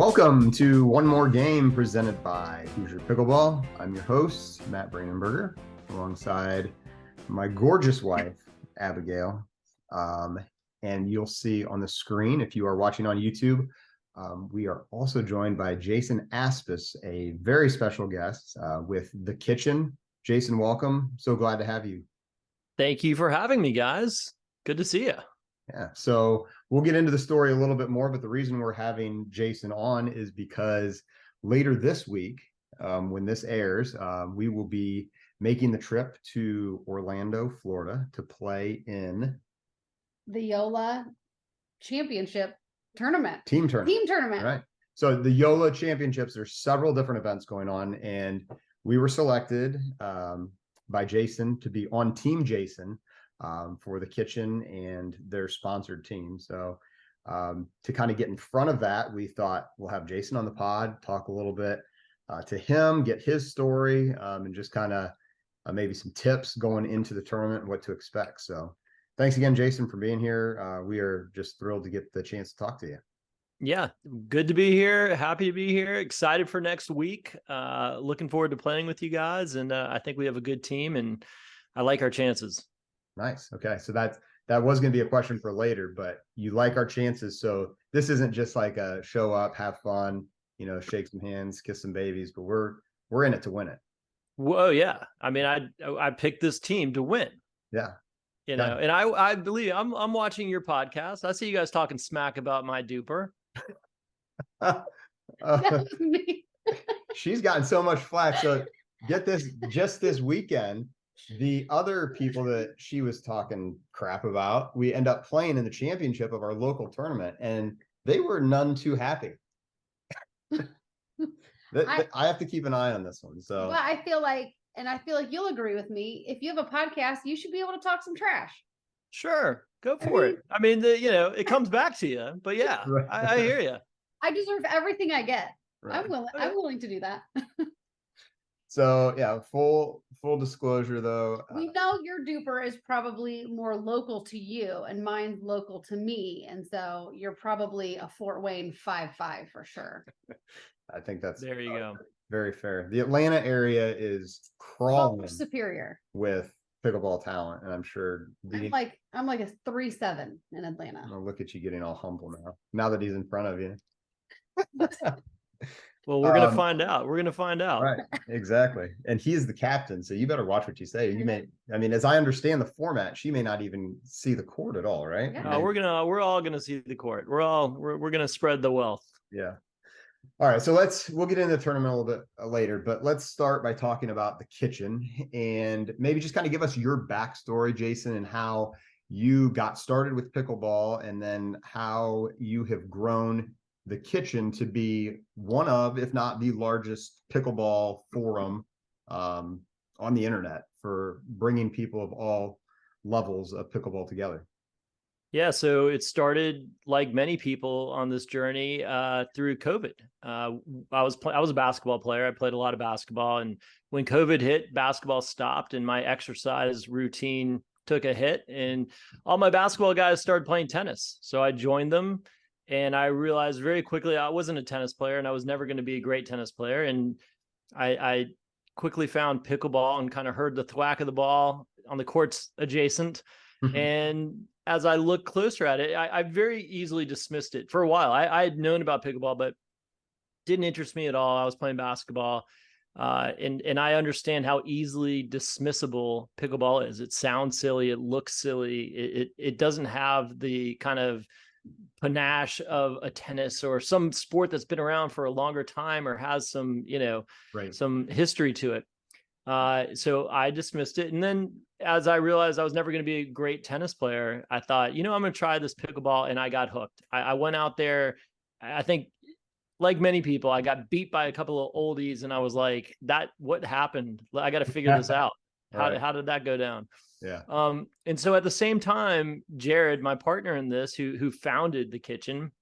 Welcome to one more game presented by Hoosier Pickleball. I'm your host, Matt Brandenberger, alongside my gorgeous wife, Abigail. And you'll see on the screen, if you are watching on YouTube, we are also joined by Jason Aspes, a very special guest with The Kitchen. Jason, welcome. So glad to have you. Thank you for having me, guys. Good to see you. Yeah, so we'll get into the story a little bit more, but the reason we're having Jason on is because later this week, when this airs, we will be making the trip to Orlando, Florida to play in the Joola Championship tournament. Team tournament. Right. So the Joola Championships, there's several different events going on, and we were selected by Jason to be on Team Jason for the Kitchen and their sponsored team. So to kind of get in front of that, we thought we'll have Jason on the pod, talk a little bit to him, get his story, and just kind of maybe some tips going into the tournament and what to expect. So thanks again, Jason, for being here. We are just thrilled to get the chance to talk to you. Yeah, good to be here. Happy to be here. Excited for next week. Looking forward to playing with you guys. And I think we have a good team and I like our chances. Nice. Okay. So that was going to be a question for later, but you like our chances. So this isn't just like a show up, have fun, shake some hands, kiss some babies, but we're in it to win it. Whoa. Yeah. I mean, I picked this team to win. Yeah. And I believe I'm watching your podcast. I see you guys talking smack about my duper. She's gotten so much flack. So get this, just this weekend, the other people that she was talking crap about, we end up playing in the championship of our local tournament, and they were none too happy. I have to keep an eye on this one. So well, I feel like you'll agree with me. If you have a podcast, you should be able to talk some trash. Sure. Go for it. I mean, it comes back to you, but yeah, right. I hear you. I deserve everything I get. Right. I'm willing to do that. So yeah, full disclosure though. We know your duper is probably more local to you and mine's local to me. And so you're probably a Fort Wayne 5-5 for sure. I think that's there you go. Very fair. The Atlanta area is crawling superior with pickleball talent, and I'm sure I'm like a 3-7 in Atlanta. Oh, look at you getting all humble now that he's in front of you. Well, we're gonna find out. We're gonna find out. Right, exactly. And he is the captain, so you better watch what you say. As I understand the format, she may not even see the court at all, right? Yeah. We're all gonna see the court. We're gonna spread the wealth. Yeah. All right, so we'll get into the tournament a little bit later, but let's start by talking about the Kitchen and maybe just kind of give us your backstory, Jason, and how you got started with pickleball and then how you have grown the Kitchen to be one of, if not the largest pickleball forum on the internet for bringing people of all levels of pickleball together. Yeah, so it started like many people on this journey through COVID. I was a basketball player. I played a lot of basketball, and when COVID hit, basketball stopped, and my exercise routine took a hit. And all my basketball guys started playing tennis, so I joined them, and I realized very quickly I wasn't a tennis player, and I was never going to be a great tennis player. And I quickly found pickleball and kind of heard the thwack of the ball on the courts adjacent, and as I look closer at it, I very easily dismissed it for a while. I had known about pickleball, but didn't interest me at all. I was playing basketball, and I understand how easily dismissible pickleball is. It sounds silly. It looks silly. It doesn't have the kind of panache of a tennis or some sport that's been around for a longer time or has some, some history to it. So I dismissed it. And then as I realized I was never going to be a great tennis player, I thought, I'm going to try this pickleball, and I got hooked. I went out there. I think like many people, I got beat by a couple of oldies, and I was like, what happened? I got to figure this out. How did that go down? Yeah. And so at the same time, Jared, my partner in this, who founded the Kitchen,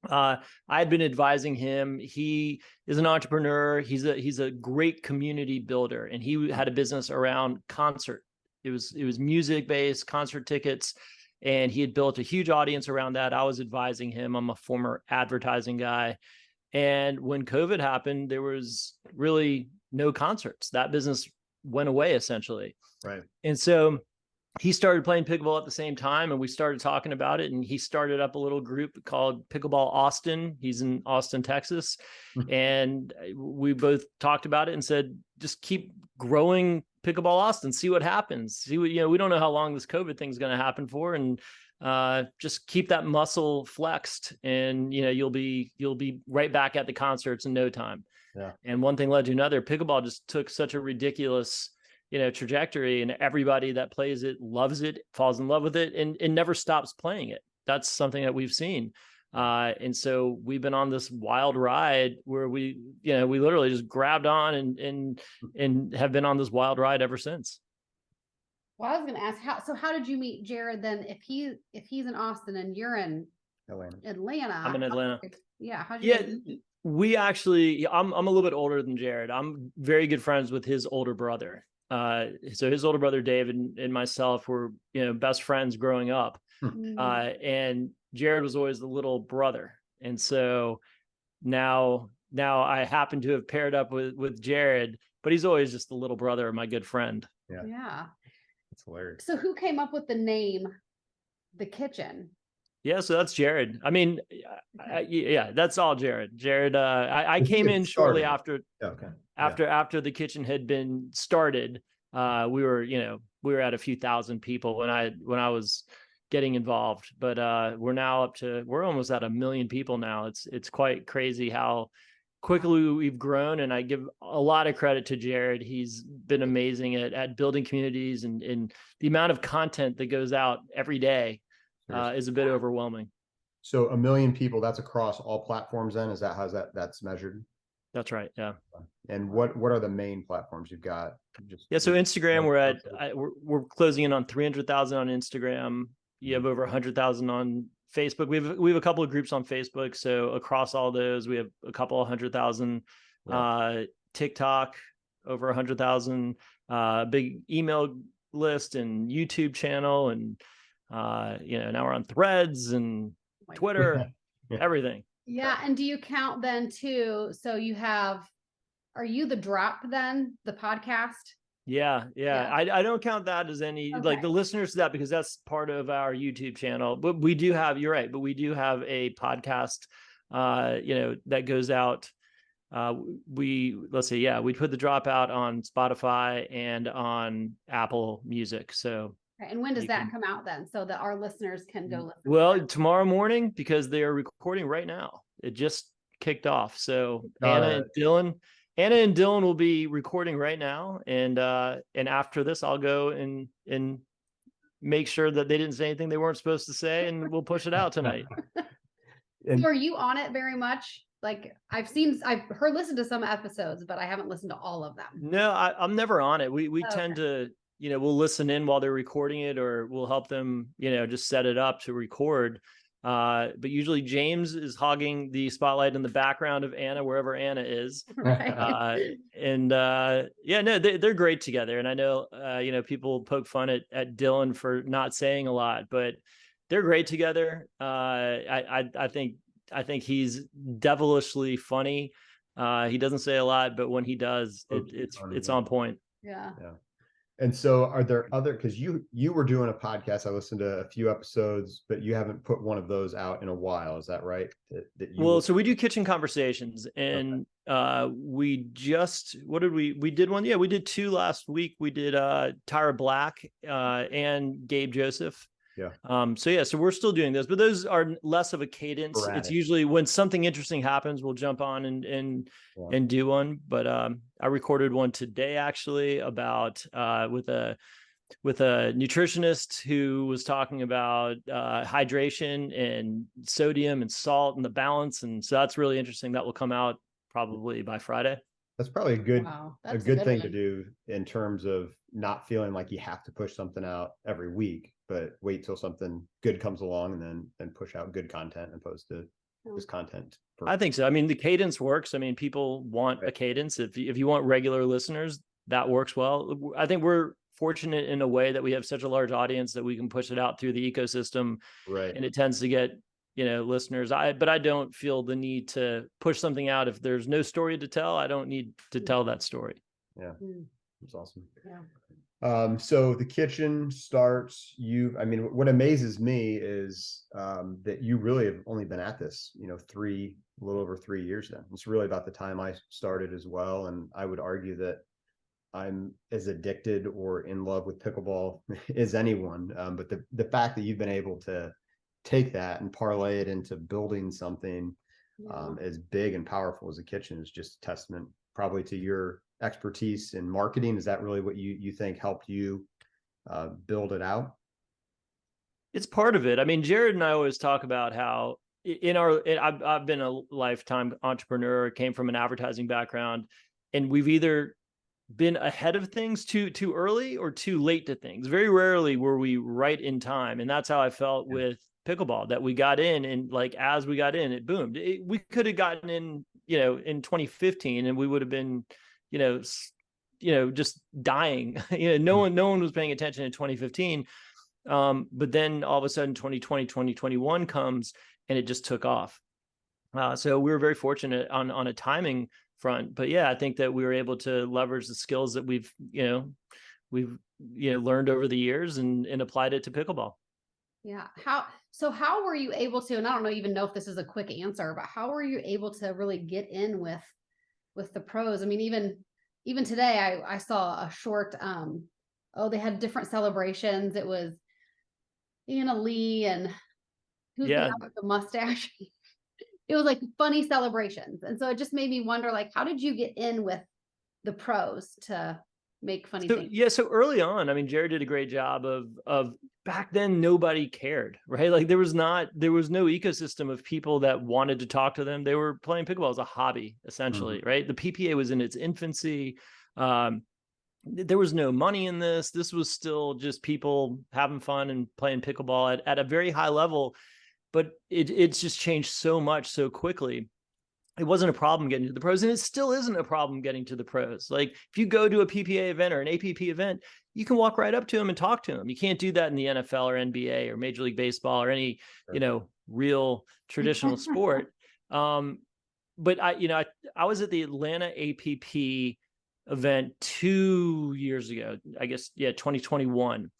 I had been advising him. He is an entrepreneur. He's a great community builder, and he had a business around concert. It was music based, concert tickets, and he had built a huge audience around that. I was advising him. I'm a former advertising guy, And when COVID happened, there was really no concerts. That business went away essentially. Right. And so he started playing pickleball at the same time, and we started talking about it. And he started up a little group called Pickleball Austin. He's in Austin, Texas. And we both talked about it and said, just keep growing Pickleball Austin, see what happens. See what, we don't know how long this COVID thing's going to happen for. And just keep that muscle flexed, and you'll be right back at the concerts in no time. Yeah. And one thing led to another. Pickleball just took such a ridiculous trajectory, and everybody that plays it loves it, falls in love with it, and never stops playing it. That's something that we've seen. And so we've been on this wild ride where we literally just grabbed on and have been on this wild ride ever since. Well, I was going to ask how did you meet Jared then? If he's in Austin and you're in Atlanta. I'm in Atlanta. Yeah. How'd you we actually, I'm a little bit older than Jared. I'm very good friends with his older brother. So his older brother, David, and myself were, best friends growing up. And Jared was always the little brother. And so now I happen to have paired up with Jared, but he's always just the little brother, my good friend. Yeah. That's hilarious. So who came up with the name, The Kitchen? Yeah, so that's Jared. I mean, yeah, that's all Jared. Jared, I came in shortly after. Okay. After the kitchen had been started. We were at a few thousand people when I was getting involved, but we're almost at 1 million people now. It's quite crazy how quickly we've grown, and I give a lot of credit to Jared. He's been amazing at building communities, and the amount of content that goes out every day is a bit overwhelming. So 1 million people, that's across all platforms then? Is that how that's measured? That's right. Yeah. And what are the main platforms you've got? So Instagram, we're closing in on 300,000 on Instagram. You have over 100,000 on Facebook. We have a couple of groups on Facebook. So across all those, we have a couple of 100,000. TikTok, over 100,000. Big email list and YouTube channel, and now we're on Threads and Twitter, everything. Yeah. And do you count then too? So are you the Drop then, the podcast? Yeah. I don't count that as any, like the listeners to that, because that's part of our YouTube channel. But we do have, you're right, but we do have a podcast, that goes out. We put the Drop out on Spotify and on Apple Music. So. And when does that come out then, so that our listeners can go listen? Well, tomorrow morning, because they are recording right now. It just kicked off. So Anna and Dylan will be recording right now, and after this, I'll go and make sure that they didn't say anything they weren't supposed to say, and we'll push it out tonight. So are you on it very much? Like I've heard listen to some episodes, but I haven't listened to all of them. No, I'm never on it. We tend to. We'll listen in while they're recording it, or we'll help them, just set it up to record. But usually James is hogging the spotlight in the background of Anna, wherever Anna is. Right. They're great together. And I know, people poke fun at Dylan for not saying a lot, but they're great together. I think he's devilishly funny. He doesn't say a lot, but when he does, it's on point. Yeah. And so are there other, because you were doing a podcast, I listened to a few episodes, but you haven't put one of those out in a while. Is that right? So we do kitchen conversations, and we did one. Yeah, we did 2 last week. We did Tyra Black and Gabe Joseph. Yeah. So we're still doing those, but those are less of a cadence. Sporadic. It's usually when something interesting happens, we'll jump on and do one. But I recorded one today actually about with a nutritionist who was talking about hydration and sodium and salt and the balance, and so that's really interesting. That will come out probably by Friday. That's probably a good thing one to do in terms of not feeling like you have to push something out every week, but wait till something good comes along and then push out good content opposed to just content. I think so. I mean, the cadence works. I mean, people want a cadence. If you want regular listeners, that works well. I think we're fortunate in a way that we have such a large audience that we can push it out through the ecosystem. Right. And it tends to get, listeners. But I don't feel the need to push something out. If there's no story to tell, I don't need to tell that story. Yeah. That's awesome. Yeah. So the kitchen starts, what amazes me is that you really have only been at this, a little over 3 years now. It's really about the time I started as well. And I would argue that I'm as addicted or in love with pickleball as anyone. But the fact that you've been able to take that and parlay it into building something as big and powerful as a kitchen is just a testament probably to your expertise in marketing. Is that really what you think helped you build it out? It's part of it. I mean, Jared and I always talk about how I've been a lifetime entrepreneur, came from an advertising background, and we've either been ahead of things too early or too late to things. Very rarely were we right in time. And that's how I felt with pickleball, that we got in, and like, as we got in, it boomed. We could have gotten in, in 2015, and we would have been, just dying. No one was paying attention in 2015. But then all of a sudden 2020, 2021 comes, and it just took off. So we were very fortunate on a timing front. But yeah, I think that we were able to leverage the skills that we've learned over the years and applied it to pickleball. Yeah. How were you able to, and I don't even know if this is a quick answer, but how were you able to really get in with the pros? I mean, even today I saw a short, they had different celebrations. It was Anna Lee and who's the guy with the mustache. It was like funny celebrations. And so it just made me wonder, like, how did you get in with the pros to make funny things? Yeah. So early on, I mean, Jared did a great job of back then, nobody cared, right? Like there was no ecosystem of people that wanted to talk to them. They were playing pickleball as a hobby, essentially, right? The PPA was in its infancy. There was no money in this. This was still just people having fun and playing pickleball at a very high level. But it's just changed so much so quickly. It wasn't a problem getting to the pros, and it still isn't a problem getting to the pros. Like if you go to a PPA event or an APP event, you can walk right up to them and talk to them. You can't do that in the NFL or NBA or Major League Baseball or any, real traditional sport. But I was at the Atlanta APP event 2 years ago, I guess, 2021.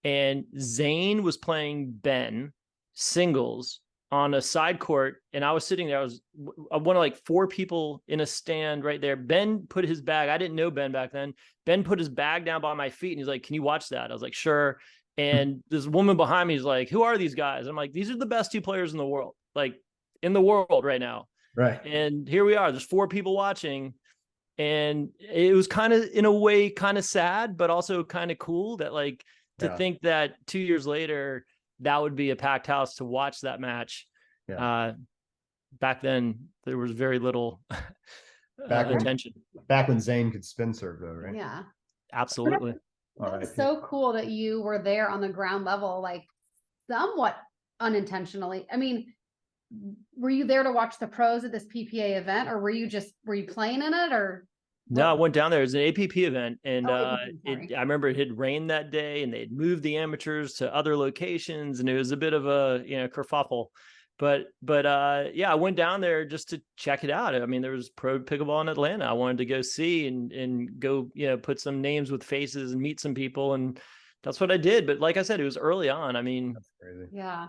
And Zane was playing Ben singles on a side court, and I was sitting there. I was one of like 4 people in a stand right there. Ben put his bag. I didn't know Ben back then. Ben put his bag down by my feet, and he's like, "Can you watch that?" I was like, "Sure." And this woman behind me is like, "Who are these guys?" I'm like, "These are the best 2 players in the world, like in the world right now." Right. And here we are. There's 4 people watching, and it was kind of, in a way, kind of sad, but also kind of cool that to think that 2 years later, that would be a packed house to watch that match. Back then, there was very little attention. Back when Zane could spin serve, though, right? Yeah, absolutely. It's so cool that you were there on the ground level, like somewhat unintentionally. I mean, were you there to watch the pros at this PPA event, or were you playing in it, or? No, I went down there. It was an APP event, and I remember it had rained that day, and they had moved the amateurs to other locations, and it was a bit of a kerfuffle. But I went down there just to check it out. I mean, there was pro pickleball in Atlanta. I wanted to go see and go put some names with faces and meet some people, and that's what I did. But like I said, it was early on. I mean, that's crazy. Yeah.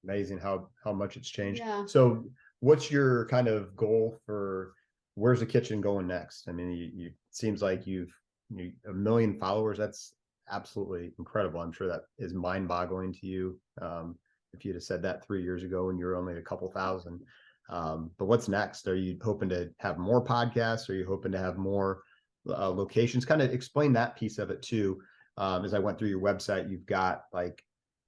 Amazing how much it's changed. Yeah. So what's your kind of goal for where's the kitchen going next? I mean, you seems like you've 1 million followers. That's absolutely incredible. I'm sure that is mind boggling to you. If you'd have said that 3 years ago when you were only a couple thousand. But what's next? Are you hoping to have more podcasts? Are you hoping to have more locations? Kind of explain that piece of it too. As I went through your website, you've got like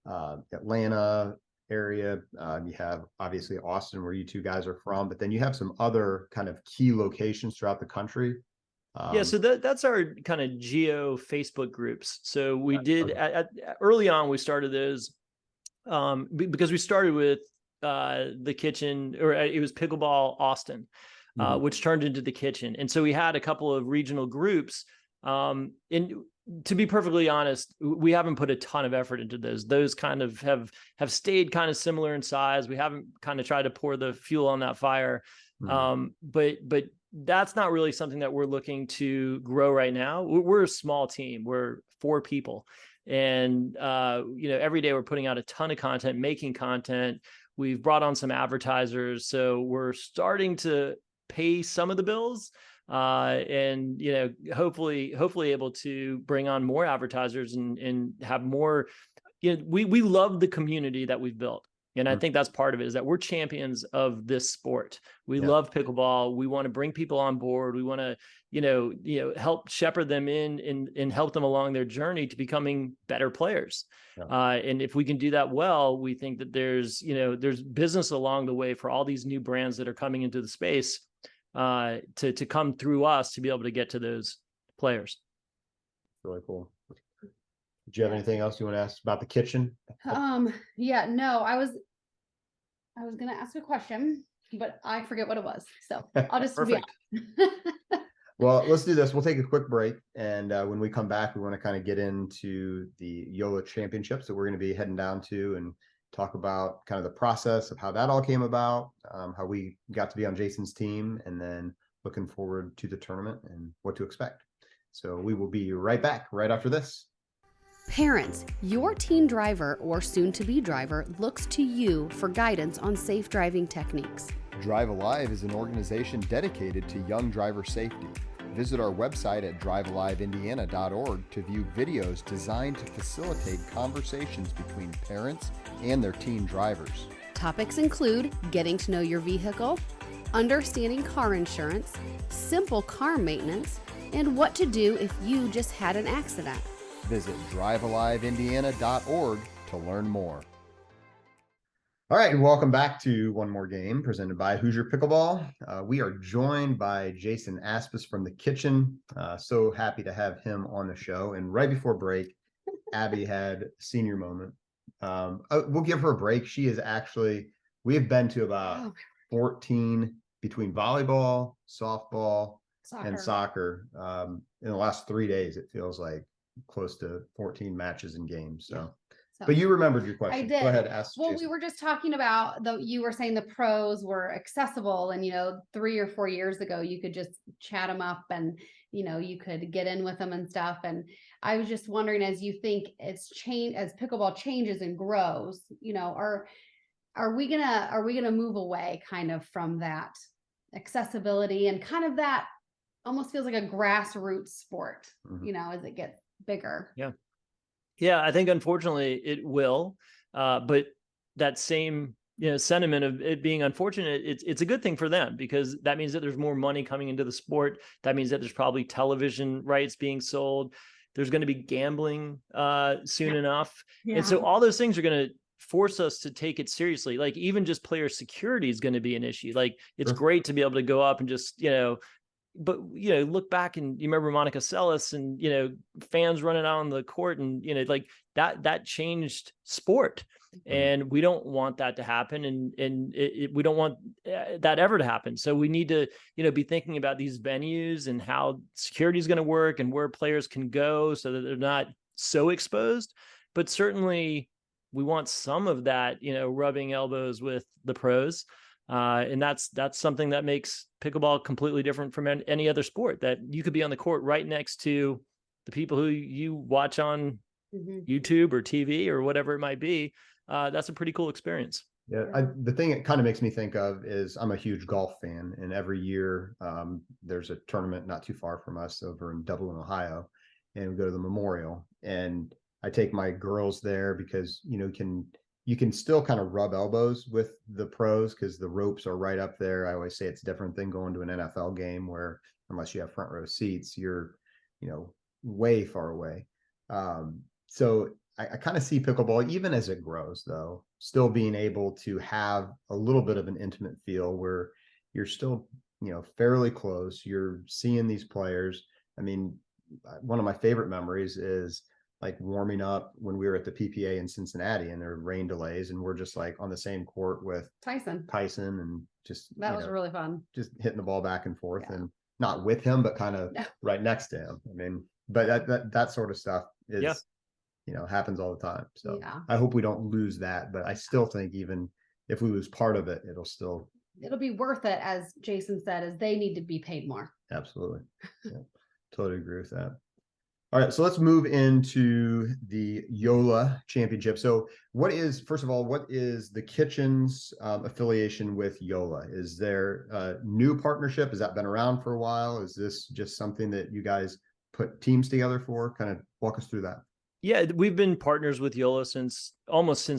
Atlanta area. You have obviously Austin, where you 2 guys are from, but then you have some other kind of key locations throughout the country. So that's our kind of geo Facebook groups. So we did early on, we started those because we started with the kitchen, or it was Pickleball Austin, which turned into the kitchen. And so we had a couple of regional groups And to be perfectly honest, we haven't put a ton of effort into those. Those kind of have stayed kind of similar in size. We haven't kind of tried to pour the fuel on that fire. But that's not really something that we're looking to grow right now. We're a small team. We're 4 people. And, every day we're putting out a ton of content, making content. We've brought on some advertisers. So we're starting to pay some of the bills. And hopefully able to bring on more advertisers and have more. We love the community that we've built, and I think that's part of it, is that we're champions of this sport. We love pickleball. We want to bring people on board. We want to help shepherd them in and help them along their journey to becoming better players. And if we can do that well, we think that there's business along the way for all these new brands that are coming into the space, to come through us to be able to get to those players. Really cool. Do you have anything else you want to ask about the kitchen? Yeah, no, I was going to ask a question, but I forget what it was. So I'll just Perfect. Well, let's do this. We'll take a quick break. And when we come back, we want to kind of get into the Joola championships that we're going to be heading down to and talk about kind of the process of how that all came about, how we got to be on Jason's team, and then looking forward to the tournament and what to expect. So we will be right back right after this. Parents, your teen driver or soon-to-be driver looks to you for guidance on safe driving techniques. Drive Alive is an organization dedicated to young driver safety. Visit our website at drivealiveindiana.org to view videos designed to facilitate conversations between parents and their teen drivers. Topics include getting to know your vehicle, understanding car insurance, simple car maintenance, and what to do if you just had an accident. Visit drivealiveindiana.org to learn more. All right, and welcome back to one more game presented by Hoosier Pickleball. We are joined by Jason Aspes from the kitchen. So happy to have him on the show. And right before break, Abby had a senior moment. We'll give her a break. She is actually, we have been to about 14 between volleyball, softball, and soccer. In the last 3 days, it feels like close to 14 matches and games. So. But you remembered your question. I did. Go ahead, ask. Well, Jason. we were just talking about you were saying the pros were accessible, and 3 or 4 years ago you could just chat them up, and you could get in with them and stuff. And I was just wondering, as you think it's changed, as pickleball changes and grows, are we gonna move away kind of from that accessibility and kind of that almost feels like a grassroots sport, as it gets bigger? Yeah, I think unfortunately it will, but that same sentiment of it being unfortunate, it's a good thing for them, because that means that there's more money coming into the sport. That means that there's probably television rights being sold. There's going to be gambling soon enough, and so all those things are going to force us to take it seriously. Like even just player security is going to be an issue. Like it's great to be able to go up and just but look back and you remember Monica Seles and fans running out on the court, and like that changed sport, and we don't want that to happen, and we don't want that ever to happen. So we need to be thinking about these venues and how security is going to work and where players can go so that they're not so exposed. But certainly we want some of that rubbing elbows with the pros. And that's something that makes pickleball completely different from any other sport, that you could be on the court right next to the people who you watch on YouTube or TV or whatever it might be. That's a pretty cool experience. Yeah, the thing it kind of makes me think of is I'm a huge golf fan, and every year there's a tournament not too far from us over in Dublin, Ohio, and we go to the Memorial, and I take my girls there because you can still kind of rub elbows with the pros because the ropes are right up there. I always say it's different than going to an NFL game where unless you have front row seats, you're, way far away. So I kind of see pickleball, even as it grows, though, still being able to have a little bit of an intimate feel where you're still, fairly close. You're seeing these players. I mean, one of my favorite memories is like warming up when we were at the PPA in Cincinnati and there were rain delays, and we're just like on the same court with Tyson and just that was really fun, just hitting the ball back and forth, and not with him but kind of right next to him. I mean, but that sort of stuff is, Yeah. you know, happens all the time. So Yeah. I hope we don't lose that, but I still think even if we lose part of it, It'll be worth it, as Jason said, as they need to be paid more. absolutely. Yeah, totally agree with that. All right, so let's move into the Joola Championship. So first of all, what is the kitchen's affiliation with Joola? Is there a new partnership? Has that been around for a while? Is this just something that you guys put teams together for? Kind of walk us through that. Yeah, we've been partners with Joola since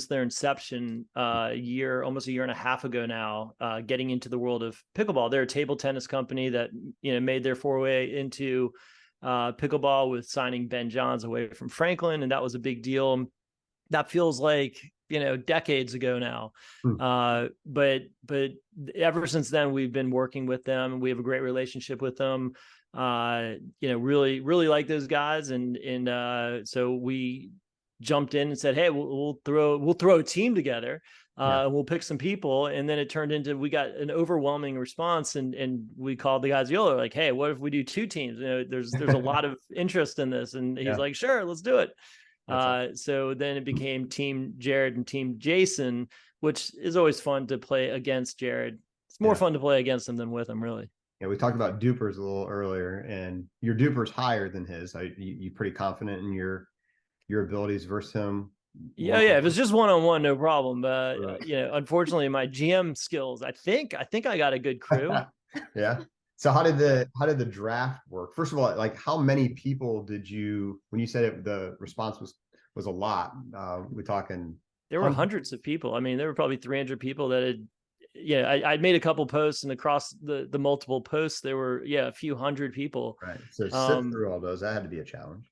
their inception, almost a year and a half ago now, getting into the world of pickleball. They're a table tennis company that, you know, made their foray into pickleball with signing Ben Johns away from Franklin. And that was a big deal. That feels like, you know, decades ago now. But ever since then, we've been working with them. We have a great relationship with them. You know, really like those guys. And so we jumped in and said, hey, we'll throw a team together. We'll pick some people. And then it turned into, we got an overwhelming response, and we called the guys Joola, like, hey, what if we do 2 teams? You know, there's a lot of interest in this. And he's like, sure, let's do it. So then it became Team Jared and Team Jason, which is always fun to play against Jared. It's more fun to play against him than with him, really. Yeah, we talked about Dupers a little earlier, and your Duper's higher than his. You pretty confident in your abilities versus him? Yeah. If it's just one-on-one, no problem. Right. You know, unfortunately, my GM skills, I think I got a good crew. Yeah. So how did the draft work? First of all, like, how many people did you, when you said the response was a lot, we're talking? There were hundreds of people. I mean, there were probably 300 people that had, I'd made a couple posts, and across the multiple posts, there were, a few hundred people. Right. So sit through all those, that had to be a challenge.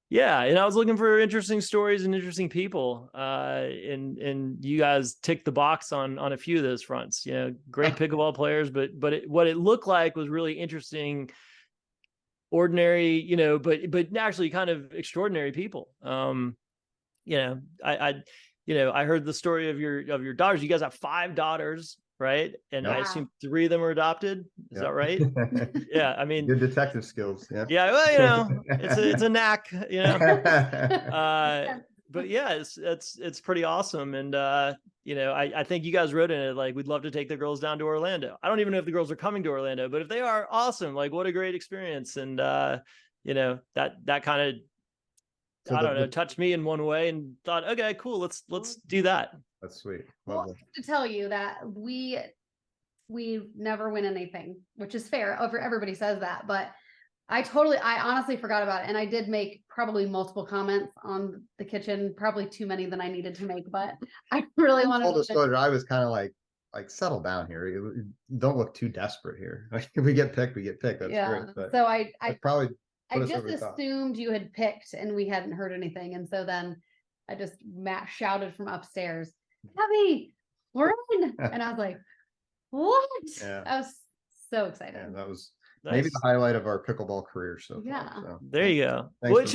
Yeah. And I was looking for interesting stories and interesting people. And you guys ticked the box on a few of those fronts. You know, great pickleball players, but what it looked like was really interesting, ordinary, you know, but actually kind of extraordinary people. You know, I heard the story of your daughters. You guys have 5 daughters, right? And I assume 3 of them are adopted. Is that right? Yeah. I mean, good detective skills. Yeah. Yeah. Well, you know, it's a knack, you know. But yeah, it's pretty awesome. And you know, I think you guys wrote in it, like, we'd love to take the girls down to Orlando. I don't even know if the girls are coming to Orlando, but if they are, awesome. Like, what a great experience. And you know, that kind of, I don't know, touched me in one way, and thought, okay, cool, let's do that. That's sweet. Well, I have to tell you that we never win anything, which is fair. Everybody says that, but I honestly forgot about it. And I did make probably multiple comments on the kitchen, probably too many than I needed to make, but I really wanted full disclosure, I was kind of like settle down here. Don't look too desperate here. Like, if we get picked, we get picked. That's great. But so I probably I just assumed you had picked and we hadn't heard anything. And so then I just shouted from upstairs, Abby, we're in. And I was like, what? Yeah. I was so excited. Yeah, that was Nice. maybe the highlight of our pickleball career. So Yeah. So, There you go. Thanks Well, it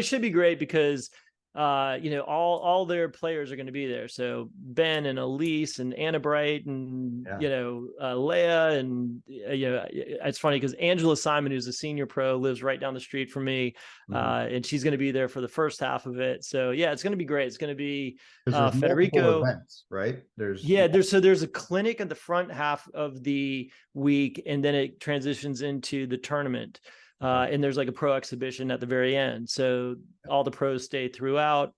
should be great because you know, all their players are going to be there. So Ben and Elise and Anna Bright and you know, Leia, and you know, it's funny because Angela Simon, who's a senior pro, lives right down the street from me, and she's going to be there for the first half of it. So yeah, it's going to be great. It's going to be Federico events, right? There's a clinic at the front half of the week, and then it transitions into the tournament. And there's like a pro exhibition at the very end. So all the pros stay throughout.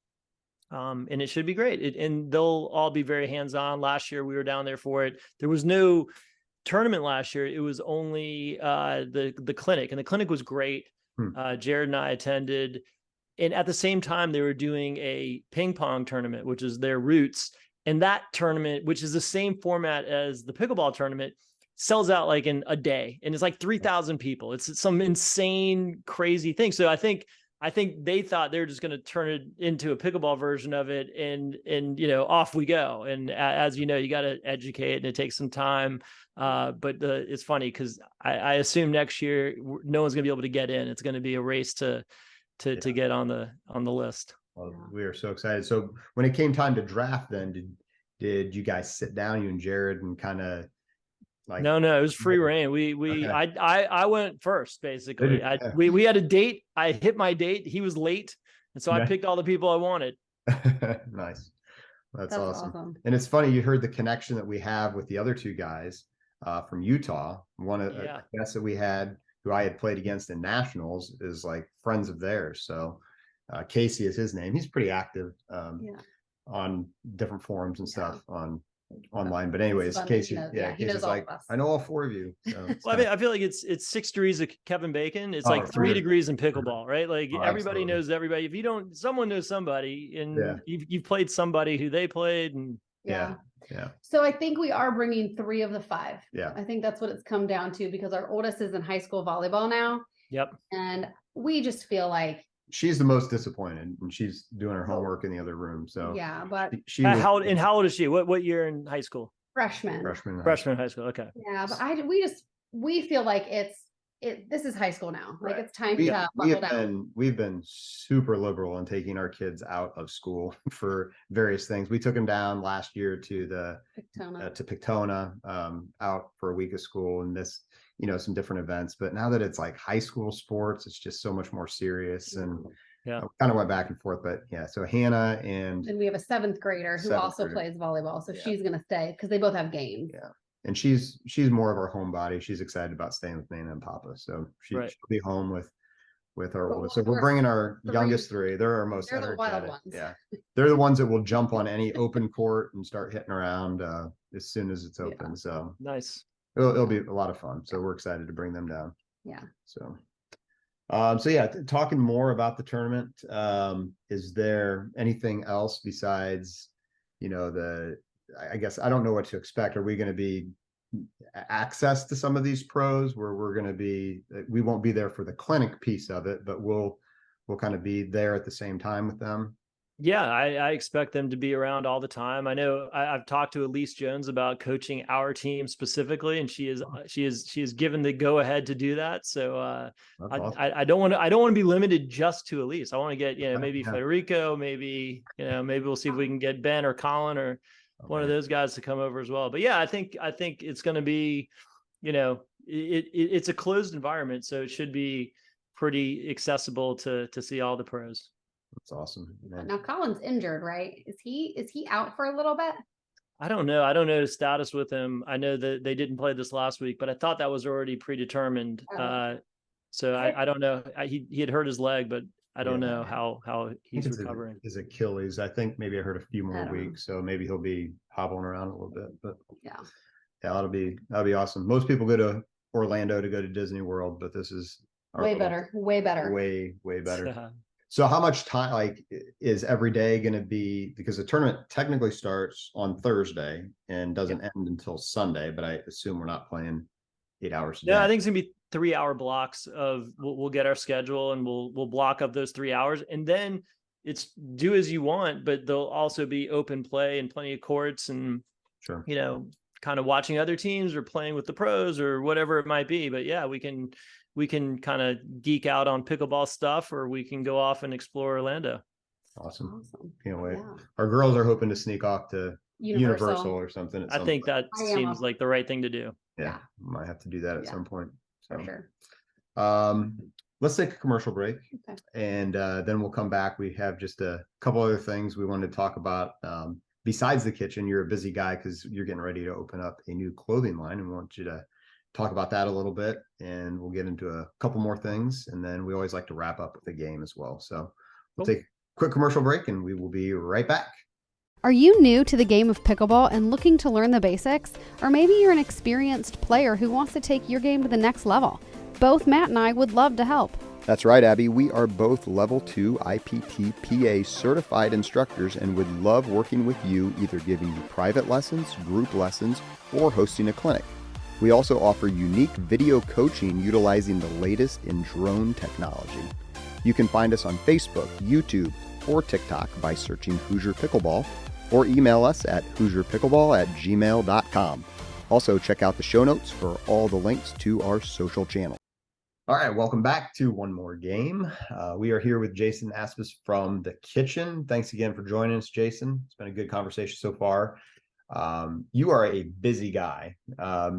And it should be great. And they'll all be very hands-on. Last year we were down there for it. There was no tournament last year. It was only the clinic, and the clinic was great. Jared and I attended. And at the same time, they were doing a ping pong tournament, which is their roots. And that tournament, which is the same format as the pickleball tournament, sells out like in a day, and it's like 3,000 people. It's some insane, crazy thing. So I think they thought they were just going to turn it into a pickleball version of it, and you know, off we go. And as you know, you got to educate, and it takes some time. But it's funny because I assume next year no one's going to be able to get in. It's going to be a race to get on the list. Well, we are so excited. So when it came time to draft, then did you guys sit down, you and Jared, and kind of Like, No, it was free reign. Okay. I went first, basically. Yeah. We had a date. I hit my date. He was late. And so I Yeah. picked all the people I wanted. Nice. That's That's awesome. And it's funny, you heard the connection that we have with the other two guys from Utah. One of the guests that we had, who I had played against in nationals, is like friends of theirs. So Casey is his name. He's pretty active on different forums and stuff online. But anyways, Casey, Casey's like, I know all four of you. So well, I mean, I feel like it's 6 degrees of Kevin Bacon. It's like 3 degrees in pickleball, right? Like everybody knows everybody. If you don't, someone knows somebody, and you've played somebody who they played, and yeah. So I think we are bringing 3 of the 5. Yeah. I think that's what it's come down to, because our oldest is in high school volleyball now. Yep. And we just feel like she's the most disappointed, and she's doing her homework in the other room. So yeah, but how old is she? What year in high school? Freshman in high school. Okay. Yeah, but we feel like this is high school now. Like it's time to buckle down. We've been super liberal in taking our kids out of school for various things. We took them down last year to Pictona, out for a week of school, and this, some different events. But now that it's like high school sports, it's just so much more serious. And we kind of went back and forth. But so Hannah and we have a 7th grader who also plays volleyball, so she's gonna stay because they both have games. Yeah. And she's more of our homebody. She's excited about staying with Nana and Papa. So she'll be home with our oldest. So we're bringing our youngest 3. They're our most energetic. Yeah. They're the ones that will jump on any open court and start hitting around as soon as it's open. Yeah. So nice. It'll be a lot of fun. So we're excited to bring them down. Yeah. So talking more about the tournament, is there anything else besides, I guess I don't know what to expect. Are we going to be access to some of these pros where we won't be there for the clinic piece of it, but we'll kind of be there at the same time with them? Yeah, I expect them to be around all the time. I know I've talked to Elise Jones about coaching our team specifically, and she is given the go ahead to do that. So awesome. I don't want to be limited just to Elise. I want to get maybe Federico, maybe we'll see if we can get Ben or Colin or one of those guys to come over as well. But yeah, I think it's going to be, it's a closed environment, so it should be pretty accessible to see all the pros. That's awesome, man. Now Colin's injured, right? Is he out for a little bit? I don't know. I don't know the status with him. I know that they didn't play this last week, but I thought that was already predetermined. So I don't know. He had hurt his leg, but I don't know how he's recovering. His Achilles. I think maybe I heard a few more weeks, so maybe he'll be hobbling around a little bit. But that'll be awesome. Most people go to Orlando to go to Disney World, but this is way better. Way better. So how much time is every day going to be, because the tournament technically starts on Thursday and doesn't end until Sunday, but I assume we're not playing 8 hours a day. No, I think it's gonna be 3-hour blocks of we'll get our schedule and we'll block up those 3 hours, and then it's do as you want, but there'll also be open play and plenty of courts and kind of watching other teams or playing with the pros or whatever it might be. But yeah, we can kind of geek out on pickleball stuff, or we can go off and explore Orlando. Awesome. Can't wait. Yeah. Our girls are hoping to sneak off to Universal or something. I think that seems like the right thing to do. Yeah. Might have to do that at some point. So, for sure. Let's take a commercial break, and then we'll come back. We have just a couple other things we wanted to talk about. Besides the kitchen, you're a busy guy because you're getting ready to open up a new clothing line, and we want you to talk about that a little bit, and we'll get into a couple more things, and then we always like to wrap up with a game as well. So we'll take a quick commercial break, and we will be right back. Are you new to the game of pickleball and looking to learn the basics? Or maybe you're an experienced player who wants to take your game to the next level? Both Matt and I would love to help. That's right, Abby. We are both Level 2 IPT-PA certified instructors and would love working with you, either giving you private lessons, group lessons, or hosting a clinic. We also offer unique video coaching utilizing the latest in drone technology. You can find us on Facebook, YouTube, or TikTok by searching Hoosier Pickleball, or email us at hoosierpickleball@gmail.com. Also, check out the show notes for all the links to our social channel. All right, welcome back to one more game. We are here with Jason Aspes from the kitchen. Thanks again for joining us, Jason. It's been a good conversation so far. You are a busy guy.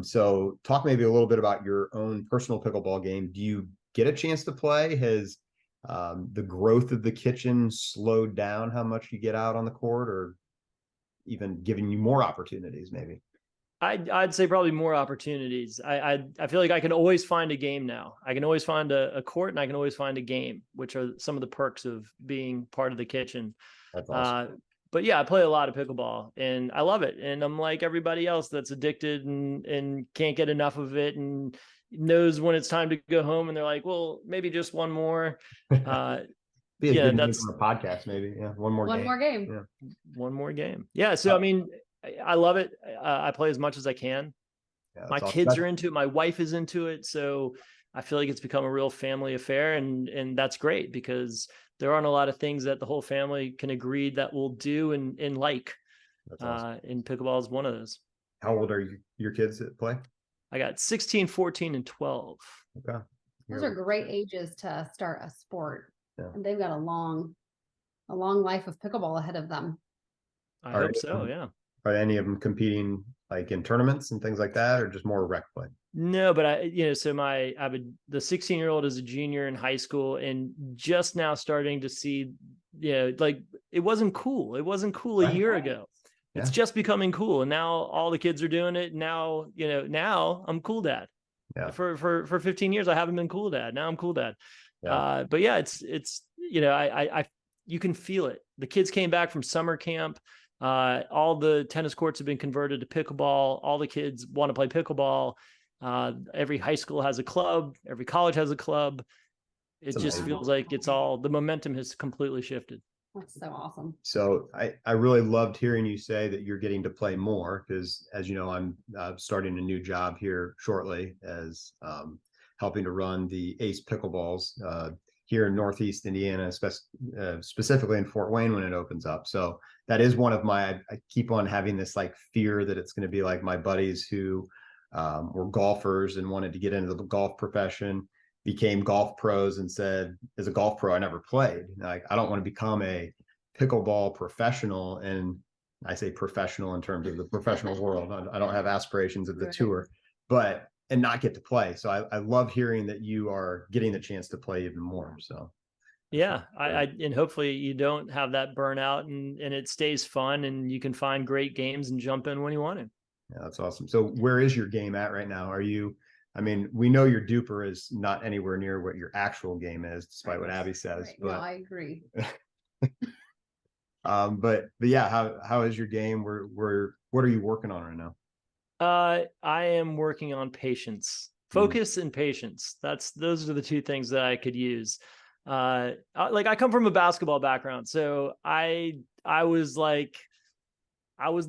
So talk maybe a little bit about your own personal pickleball game. Do you get a chance to play? Has the growth of the kitchen slowed down how much you get out on the court, or even giving you more opportunities maybe? I'd say probably more opportunities. I feel like I can always find a game now. I can always find a court, and I can always find a game, which are some of the perks of being part of the kitchen. That's awesome. But yeah, I play a lot of pickleball and I love it. And I'm like everybody else that's addicted and can't get enough of it and knows when it's time to go home. And they're like, well, maybe just one more. Be a yeah, good that's name for a podcast, maybe. Yeah, one more game. Yeah. One more game. Yeah. So I mean, I love it. I play as much as I can. Yeah, My awesome. kids are into it. My wife is into it. So I feel like it's become a real family affair, and that's great because there aren't a lot of things that the whole family can agree that we'll do and like. That's awesome. And pickleball is one of those. How old are your kids that play? I got 16, 14, and 12. Okay. Those are great ages to start a sport. Yeah. And they've got a long life of pickleball ahead of them. I hope so. Yeah. Are any of them competing like in tournaments and things like that, or just more rec play? No, but so the 16-year-old is a junior in high school and just now starting to see, like it wasn't cool. It wasn't cool a year ago. Yeah. It's just becoming cool. And now all the kids are doing it. Now, now I'm cool dad. Yeah. For 15 years, I haven't been cool dad. Now I'm cool dad. Yeah. But yeah, it's you can feel it. The kids came back from summer camp. All the tennis courts have been converted to pickleball. All the kids want to play pickleball. Every high school has a club. Every college has a club. It just feels like the momentum has completely shifted. That's so awesome. So I really loved hearing you say that you're getting to play more because, as you know, I'm starting a new job here shortly as helping to run the Ace Pickleballs here in Northeast Indiana, specifically in Fort Wayne when it opens up. So that is one of I keep on having this like fear that it's going to be like my buddies who were golfers and wanted to get into the golf profession, became golf pros and said, as a golf pro, I never played. Like, I don't want to become a pickleball professional. And I say professional in terms of the professional world. I don't have aspirations of the tour, and not get to play. So I love hearing that you are getting the chance to play even more. So yeah, and hopefully you don't have that burnout and it stays fun and you can find great games and jump in when you want to. Yeah, that's awesome. So where is your game at right now? We know your duper is not anywhere near what your actual game is, despite what Abby says. Right. But No, I agree. but yeah, how is your game? What are you working on right now? I am working on patience, focus and patience. Those are the two things that I could use. I come from a basketball background. So I was the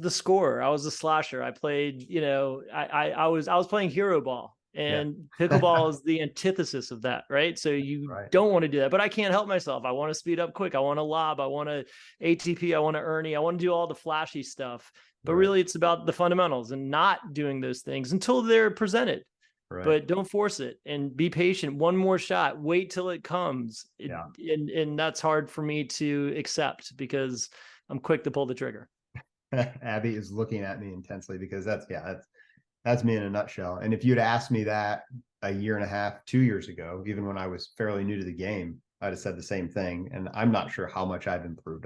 scorer. I was the slasher. I played, I was playing hero ball, and pickleball is the antithesis of that. Right. So you don't want to do that, but I can't help myself. I want to speed up quick. I want to lob. I want to ATP. I want to Ernie. I want to do all the flashy stuff. But really, it's about the fundamentals and not doing those things until they're presented. Right. But don't force it and be patient. One more shot. Wait till it comes. And that's hard for me to accept because I'm quick to pull the trigger. Abby is looking at me intensely because that's me in a nutshell. And if you'd asked me that a year and a half, 2 years ago, even when I was fairly new to the game, I'd have said the same thing. And I'm not sure how much I've improved.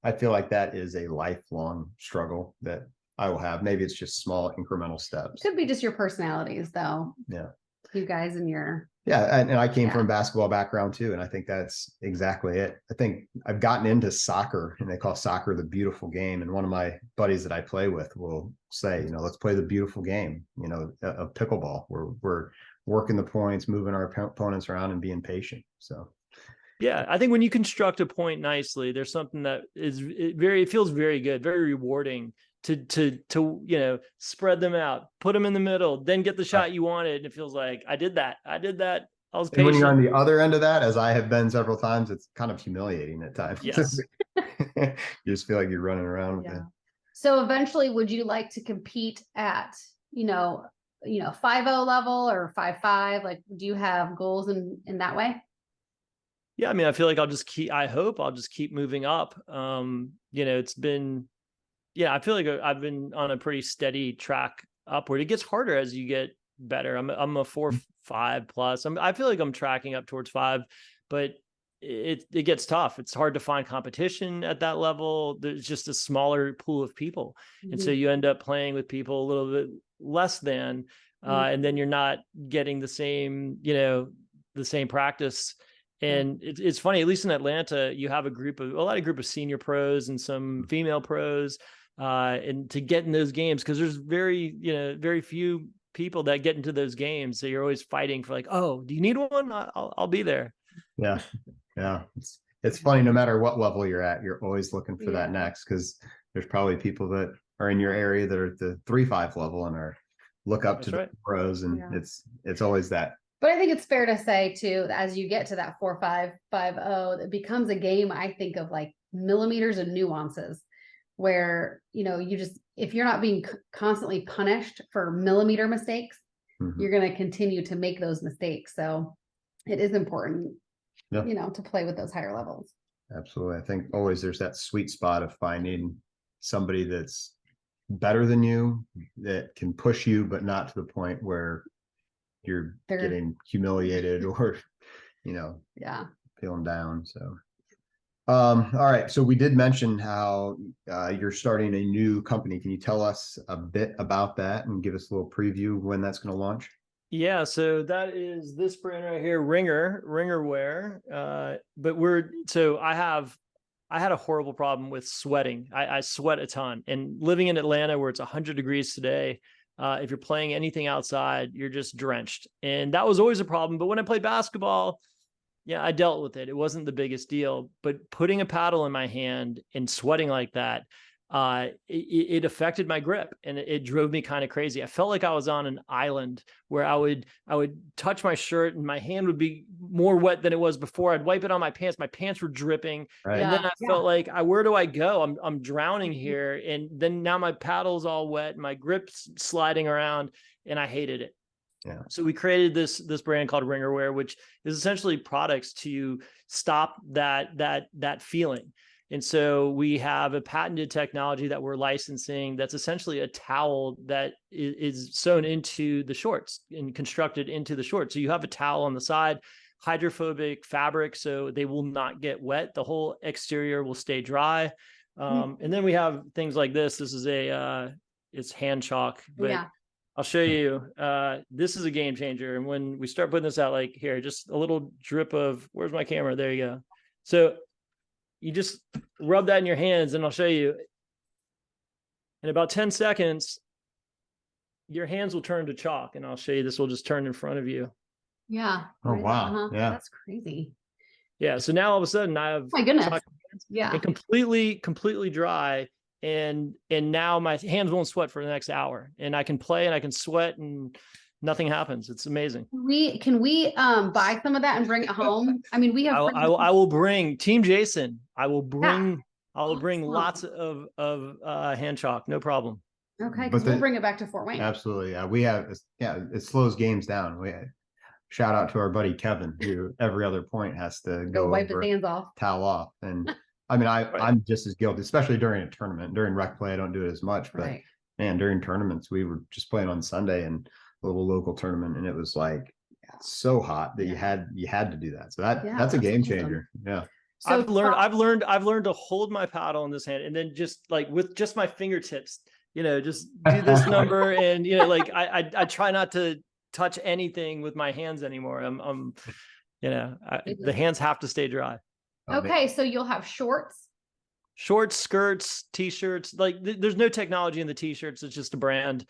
I feel like that is a lifelong struggle that I will have. Maybe it's just small incremental steps. Could be just your personalities though. Yeah. You guys and your. Yeah. And I came from a basketball background too. And I think that's exactly it. I think I've gotten into soccer, and they call soccer the beautiful game. And one of my buddies that I play with will say, let's play the beautiful game, of pickleball. We're working the points, moving our opponents around and being patient. So. Yeah, I think when you construct a point nicely, there's something that it feels very good, very rewarding to spread them out, put them in the middle, then get the shot you wanted. And it feels like I did that. I was patient. And when you're on the other end of that, as I have been several times, it's kind of humiliating at times. Yes. You just feel like you're running around with it. So eventually, would you like to compete at, 5-0 level or 5-5? Like, do you have goals in that way? Yeah, I mean, I feel like I hope I'll just keep moving up. It's been yeah, I feel like I've been on a pretty steady track upward. It gets harder as you get better. I'm a 4.5 plus. I feel like I'm tracking up towards 5, but it gets tough. It's hard to find competition at that level. There's just a smaller pool of people. And so you end up playing with people a little bit less than, and then you're not getting the same, the same practice. And it's funny, at least in Atlanta, you have a lot of senior pros and some female pros, and to get in those games, because there's very few people that get into those games. So you're always fighting for like, oh, do you need one? I'll be there. Yeah. Yeah. It's funny, no matter what level you're at, you're always looking for that next, because there's probably people that are in your area that are at the 3.5 level and look up to the pros, and it's always that. But I think it's fair to say too, as you get to that 4.550, it becomes a game, I think, of like millimeters and nuances, where, if you're not being constantly punished for millimeter mistakes, you're going to continue to make those mistakes. So it is important, to play with those higher levels. Absolutely. I think always there's that sweet spot of finding somebody that's better than you, that can push you, but not to the point where you're getting humiliated or, feeling down. So, all right. So we did mention how you're starting a new company. Can you tell us a bit about that and give us a little preview when that's going to launch? Yeah, so that is this brand right here, Ringer Wear. But I had a horrible problem with sweating. I sweat a ton, and living in Atlanta where it's 100 degrees today, if you're playing anything outside, you're just drenched. And that was always a problem. But when I played basketball, I dealt with it. It wasn't the biggest deal, but putting a paddle in my hand and sweating like that, it affected my grip, and it drove me kind of crazy. I felt like I was on an island where I would touch my shirt and my hand would be more wet than it was before. I'd wipe it on my pants. My pants were dripping. Right. And then I felt like, where do I go? I'm drowning here. And then now my paddle's all wet, my grip's sliding around, and I hated it. Yeah. So we created this brand called Ringerwear, which is essentially products to stop that feeling. And so we have a patented technology that we're licensing that's essentially a towel that is sewn into the shorts and constructed into the shorts. So you have a towel on the side, hydrophobic fabric, so they will not get wet. The whole exterior will stay dry. And then we have things like this. This is it's hand chalk, but I'll show you. This is a game changer. And when we start putting this out, like here, just a little drip of, where's my camera? There you go. So you just rub that in your hands, and I'll show you. In about 10 seconds, your hands will turn to chalk, and I'll show you. This will just turn in front of you. Yeah. Oh, wow. Yeah. That's crazy. Yeah. So now all of a sudden I have my goodness. Yeah. And completely dry. And now my hands won't sweat for the next hour, and I can play and I can sweat and nothing happens. It's amazing. Can we buy some of that and bring it home? I mean, we have. I will bring Team Jason. I will bring lots of hand chalk. No problem. Okay, because we'll bring it back to Fort Wayne. Absolutely. Yeah, we have. Yeah, it slows games down. Shout out to our buddy Kevin, who every other point has to go wipe his hands off, towel off, and I mean, I'm just as guilty, especially during a tournament. During rec play, I don't do it as much, but man, during tournaments, we were just playing on Sunday and a little local tournament, and it was like so hot that you had to do that. So that's a game changer. Yeah. So I've learned to hold my paddle in this hand, and then just like with just my fingertips, just do this number, and like I try not to touch anything with my hands anymore. The hands have to stay dry. Okay, so you'll have shorts, skirts, t-shirts. Like there's no technology in the t-shirts. It's just a brand.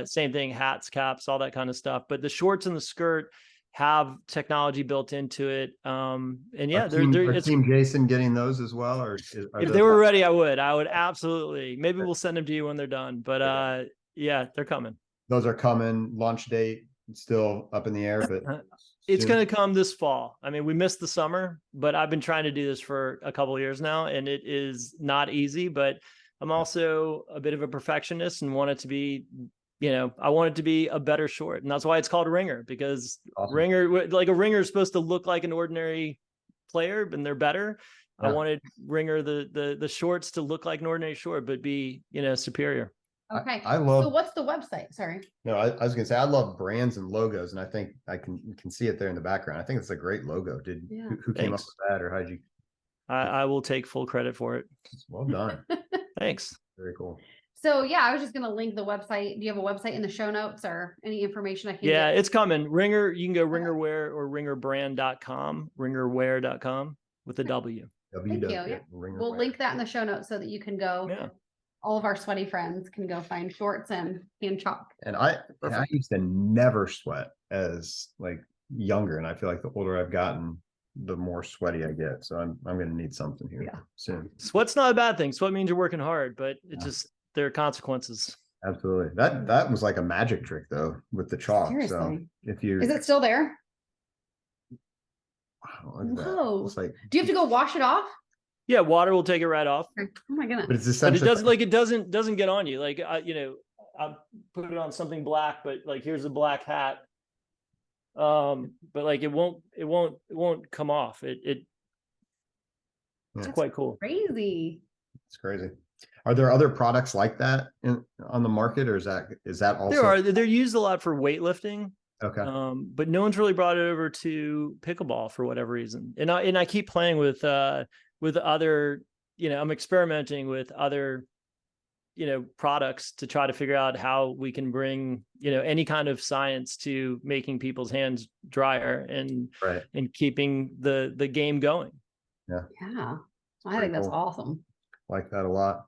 Same thing, hats, caps, all that kind of stuff. But the shorts and the skirt have technology built into it. And yeah, it's Team Jason getting those as well, or if they were ready, I would absolutely. Maybe we'll send them to you when they're done. But yeah, they're coming. Those are coming. Launch date still up in the air, but it's going to come this fall. I mean, we missed the summer, but I've been trying to do this for a couple of years now, and it is not easy, but I'm also a bit of a perfectionist and want it to be, I want it to be a better short. And that's why it's called Ringer, because Ringer, like a ringer is supposed to look like an ordinary player and they're better. I Yeah. wanted Ringer the shorts to look like an ordinary short, but be, superior. Okay. I love. So what's the website? Sorry. No, I was gonna say I love brands and logos, and I think I can see it there in the background. I think it's a great logo. Yeah. Who came up Thanks. with that, or how'd you? I will take full credit for it. Well done. Thanks. Very cool. So yeah, I was just gonna link the website. Do you have a website in the show notes or any information I can Yeah, get? it's coming. Ringer, you can go ringerwear or ringerbrand.com, ringerwear.com with a W. Thank you. Yeah. We'll link that in the show notes so that you can go. Yeah. All of our sweaty friends can go find shorts and hand chalk. And I Perfect. used to never sweat as like younger, and I feel like the older I've gotten, the more sweaty I get. So I'm gonna need something here Yeah. soon. Sweat's not a bad thing. Sweat means you're working hard, but it Yeah. just there are consequences. Absolutely. That was like a magic trick though with the chalk. So Seriously. if you Is it still there? wow, look at that. Whoa. It's like, Do you have to go wash it off? Yeah, water will take it right off. Oh my goodness. but it's But essentially it doesn't get on you. Like I put it on something black, but like here's a black hat. But like it won't come off. It's That's quite cool. Crazy. it's crazy. Are there other products like that on the market, or is that also They're used a lot for weightlifting. okay? But no one's really brought it over to pickleball for whatever reason. And I keep playing with other, I'm experimenting with other, products to try to figure out how we can bring, any kind of science to making people's hands drier and Right. keeping the game going. Yeah. I pretty think that's cool. awesome. Like that a lot.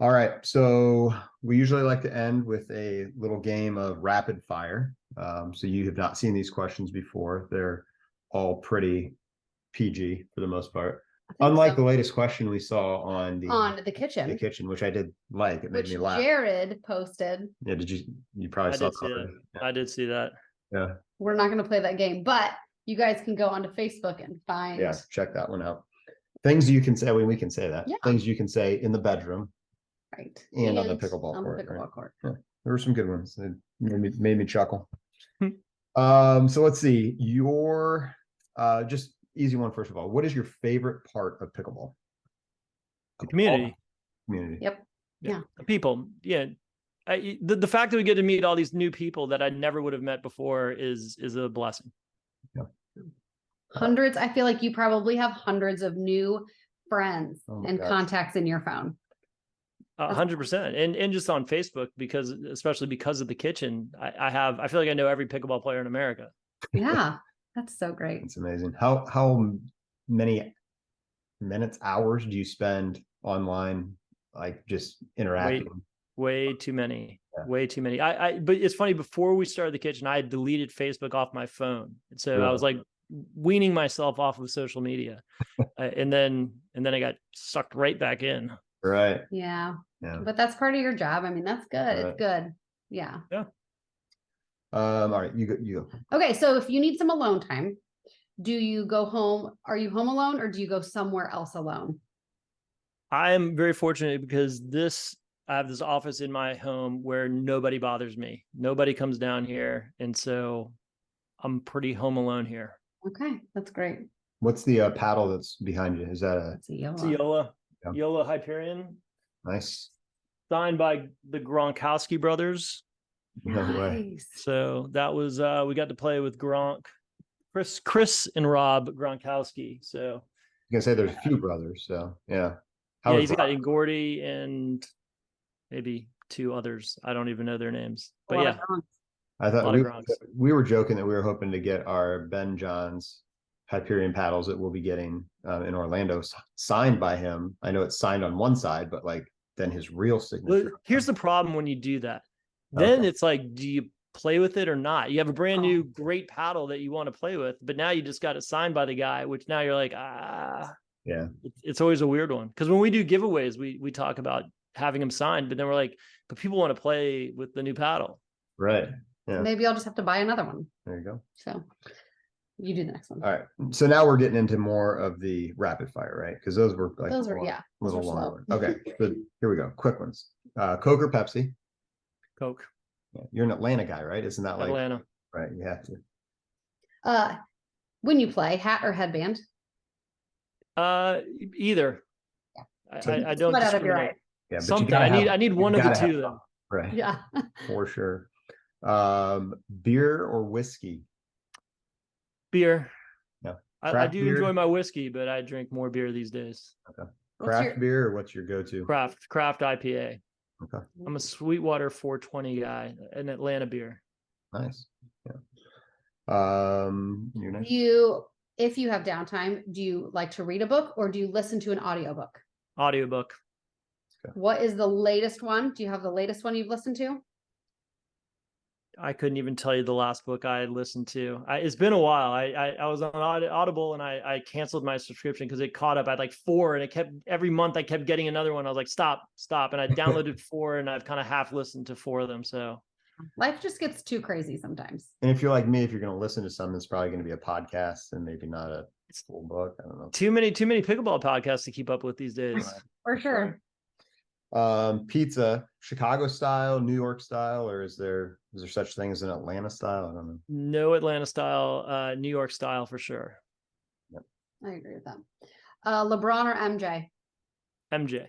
All right. So we usually like to end with a little game of rapid fire. So you have not seen these questions before. They're all pretty PG for the most part. Unlike the latest question we saw on the kitchen, which I did like. It made which me laugh. Jared posted. Yeah, you probably I saw did see that. Yeah. I did see that. Yeah. We're not going to play that game, but you guys can go onto Facebook and find. Yeah, check that one out. Things you can say, we can say that. Yeah. Things you can say in the bedroom Right. and on the pickleball on the court. pickleball right? court. There were some good ones. It made me chuckle. So let's see. Your just easy one first of all. What is your favorite part of pickleball? The community. Community. Yep. Yeah. The people. Yeah. The fact that we get to meet all these new people that I never would have met before is a blessing. Hundreds. I feel like you probably have hundreds of new friends Oh my and gosh. contacts in your phone. 100%. And just on Facebook, especially because of the kitchen, I feel like I know every pickleball player in America. Yeah. That's so great. It's amazing. How many minutes, hours do you spend online, like just interacting? Way too many. Yeah. Way too many. But it's funny, before we started the kitchen, I had deleted Facebook off my phone. And so I was like weaning myself off of social media. and then I got sucked right back in. Right. Yeah. Yeah. But that's part of your job. I mean, that's good. Right. It's good. Yeah. All right, you go. Okay. So if you need some alone time, do you go home? Are you home alone or do you go somewhere else alone? I am very fortunate because I have this office in my home where nobody bothers me. Nobody comes down here. And so I'm pretty home alone here. Okay. That's great. What's the paddle that's behind you? Is that a It's a Joola. It's a Joola. Yeah. Joola Hyperion, nice? signed by the Gronkowski brothers. No way. Nice. So that was we got to play with Gronk, Chris and Rob Gronkowski. So You can say there's a few brothers, so yeah. yeah, is he's got Rob? Gordy and maybe two others. I don't even know their names. A But lot yeah, of Gronks. I a thought lot of Gronks. we were joking that we were hoping to get our Ben Johns Hyperion paddles that we'll be getting in Orlando signed by him. I know it's signed on one side, but like then his real signature. Here's the problem when you do that. Then Okay. it's like, do you play with it or not? You have a brand new great paddle that you want to play with, but now you just got it signed by the guy, which now you're like, Yeah. it's always a weird one. Because when we do giveaways, we talk about having them signed, but then we're like, but people want to play with the new paddle. Right. Yeah. Maybe I'll just have to buy another one. There you go. So you do the next one. All right. So now we're getting into more of the rapid fire, right? Because those were like Those were, a yeah. little those were longer. slow. Okay. So here we go. Quick ones. Coke or Pepsi? Coke, Yeah. You're an Atlanta guy, right? Isn't that like Atlanta. right? You have to. When you play, hat or headband? Either. So- I don't Sweat out of your discriminate. eye. Yeah, but you Something. gotta I need you one of the gotta have two fun, though. right? Yeah. For sure. Beer or whiskey? Beer. No. I Craft do beer? enjoy my whiskey, but I drink more beer these days. What's Craft your- beer, or what's your go-to? Craft IPA. Okay, I'm a Sweetwater 420 guy, an Atlanta beer. nice. Yeah. You're next. If you have downtime, do you like to read a book or do you listen to an audiobook? Audiobook. What is the latest one? Do you have the latest one you've listened to? I couldn't even tell you the last book I had listened to. It's been a while. I was on Audible and I canceled my subscription because it caught up. I had like 4 and it kept every month I kept getting another one. I was like, stop. And I downloaded 4 and I've kind of half listened to 4 of them. So Life just gets too crazy sometimes. And if you're like me, if you're going to listen to something, it's probably going to be a podcast and maybe not a full book. I don't know. too many pickleball podcasts to keep up with these days. For sure. Pizza, Chicago style, New York style, or is there such thing as an Atlanta style? I don't know. No Atlanta style, New York style for sure. I agree with that. LeBron or MJ? MJ.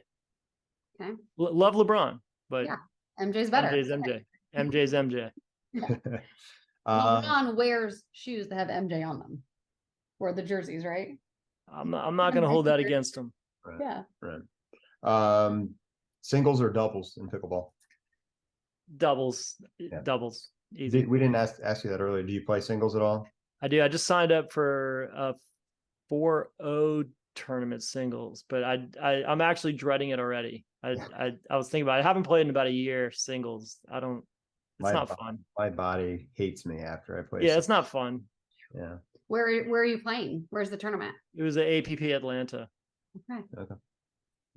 Okay. Love LeBron, but Yeah, MJ's better. MJ's MJ. MJ's MJ. LeBron wears shoes that have MJ on them, or the jerseys, right? I'm not going to hold that against him. Right, Yeah. right. Singles or doubles in pickleball? Doubles. Yeah. Doubles. Easy. We didn't ask you that earlier. Do you play singles at all? I do. I just signed up for a 4-0 tournament singles, but I'm actually dreading it already. I was thinking about it. I haven't played in about a year singles. It's not fun. My body hates me after I play. Yeah, it's not fun. Yeah. Where are you playing? Where's the tournament? It was at APP Atlanta. Okay.